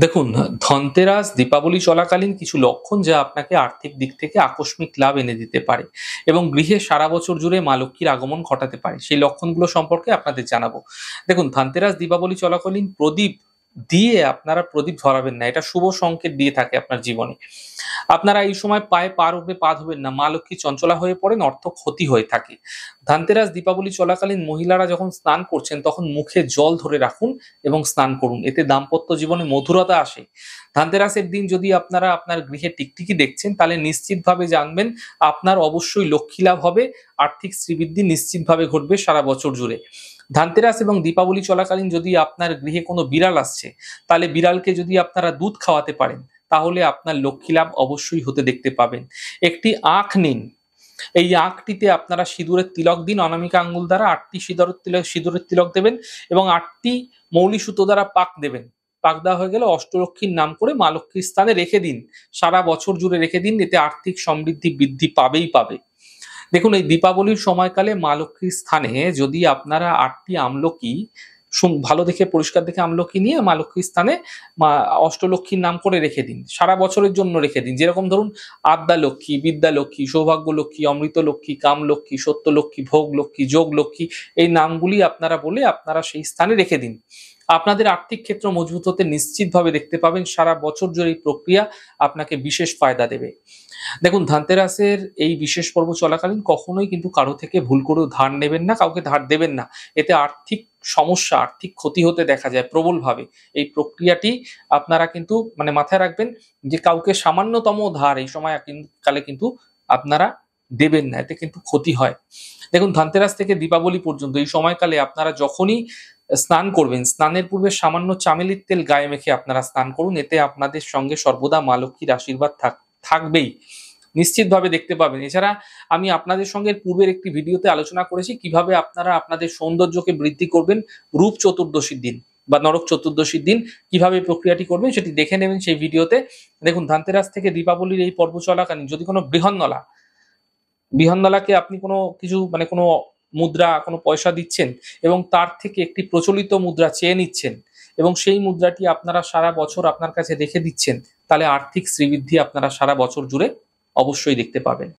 দেখুন, ধনতেরাস, দীপাবলি চলাকালীন কিছু লক্ষণ যা আপনাকে আর্থিক দিক থেকে আকস্মিক লাভ এনে দিতে পারে এবং গৃহে সারা বছর জুড়ে মা লক্ষ্মীর আগমন ঘটাতে পারে। সেই লক্ষণগুলো সম্পর্কে আপনাদের জানাবো। দেখুন, ধনতেরাস, দীপাবলি চলাকালীন প্রদীপ দিয়ে আপনারা প্রদীপ ধরাবেন না। এটা শুভ সংকেত দিয়ে থাকে আপনার জীবনে। আপনারা এই সময় পায়ে পা রূপে পা ধোবেন না। মা লক্ষ্মী চঞ্চলা হয়ে পড়েন, অর্থ ক্ষতি হয়ে থাকে। ধনতেরাস, দীপাবলি চলাকালীন মহিলারা যখন স্নান করছেন তখন মুখে জল ধরে রাখুন এবং স্নান করুন। এতে দাম্পত্য জীবনে মধুরতা আসে। ধনতেরাসের দিন যদি আপনারা আপনার গৃহে টিকটিকি দেখছেন তাহলে নিশ্চিতভাবে জানবেন আপনার অবশ্যই লক্ষ্মী লাভ হবে, আর্থিক শ্রীবৃদ্ধি নিশ্চিতভাবে ঘটবে সারা বছর জুড়ে। ধনতেরাস এবং দীপাবলি চলাকালীন যদি আপনার গৃহে কোনো বিড়াল আসছে, তাহলে বিড়ালকে যদি আপনারা দুধ খাওয়াতে পারেন তাহলে আপনার লক্ষ্মী লাভ অবশ্যই হতে দেখতে পাবেন। একটি আখ নিন, এই আখটিতে আপনারা সিঁদুরের তিলক দিন। অনামিকা আঙ্গুল দ্বারা ৮টি সিঁদুরের তিলক দেবেন এবং ৮টি মৌলি সুতো দ্বারা পাক দেবেন। পাক দেওয়া হয়ে গেলে অষ্টলক্ষ্মীর নাম করে মা লক্ষ্মীর স্থানে রেখে দিন। সারা বছর জুড়ে রেখে দিন, এতে আর্থিক সমৃদ্ধি বৃদ্ধি পাবেই পাবে। দেখুন, এই দীপাবলির সময়কালে মা লক্ষ্মীর স্থানে যদি আপনারা ৮টি আমলকি ভালো দেখে পরিষ্কার দেখে আমলকি নিয়ে মা লক্ষ্মীর স্থানে মা অষ্টলক্ষ্মীর নাম করে রেখে দিন। সারা বছরের জন্য রেখে দিন। যেরকম ধরুন আদ্যা লক্ষ্মী, বিদ্যা লক্ষ্মী, সৌভাগ্য লক্ষ্মী, অমৃত লক্ষ্মী, কাম লক্ষ্মী, সত্য লক্ষ্মী, ভোগ লক্ষ্মী, যোগ লক্ষ্মী, এই নামগুলি আপনারা বলে আপনারা সেই স্থানে রেখে দিন। আপনাদের আর্থিক ক্ষেত্র মজবুত হতে নিশ্চিতভাবে দেখতে পাবেন। সারা বছর জুড়ে এই প্রক্রিয়া আপনাকে বিশেষ ফায়দা দেবে। দেখুন, ধনতেরাসের এই বিশেষ পর্ব চলাকালীন কখনোই কিন্তু কারো থেকে ভুল করেও ধার নেবেন না, কাউকে ধার দেবেন না। এতে আর্থিক সমস্যা, আর্থিক ক্ষতি হতে দেখা যায় প্রবলভাবে। এই প্রক্রিয়াটি আপনারা কিন্তু মাথায় রাখবেন যে কাউকে সামান্যতম ধার এই সময় কালে কিন্তু আপনারা দেবেন না, এতে কিন্তু ক্ষতি হয়। দেখুন, ধনতেরাস থেকে দীপাবলি পর্যন্ত এই সময়কালে আপনারা যখনই স্নান করবেন, স্নানের পূর্বে সামান্য চামেলির তেল গায়ে মেখে আপনারা স্নান করুন। এতে আপনাদের সঙ্গে সর্বদা মা লক্ষ্মীর আশীর্বাদ থাকবেই, নিশ্চিতভাবে দেখতে পাবেন। এছাড়া আমি আপনাদের সঙ্গে পূর্বের একটি ভিডিওতে আলোচনা করেছি কিভাবে আপনারা আপনাদের সৌন্দর্যকে বৃদ্ধি করবেন রূপ চতুর্দশীর দিন বা নরক চতুর্দশীর দিন কিভাবে এই প্রক্রিয়াটি করবেন সেটি দেখে নেবেন সেই ভিডিওতে। দেখুন, ধনতেরাস থেকে দীপাবলির এই পর্ব চলাকালীন যদি কোনো বৃহন্নলাকে আপনি কোনো কিছু কোনো মুদ্রা, কোনো পয়সা দিচ্ছেন এবং তার থেকে একটি প্রচলিত মুদ্রা চেয়ে নিচ্ছেন এবং সেই মুদ্রাটি আপনারা সারা বছর আপনার কাছে রেখে দিচ্ছেন, তাহলে আর্থিক শ্রীবৃদ্ধি আপনারা সারা বছর জুড়ে অবশ্যই দেখতে পাবেন।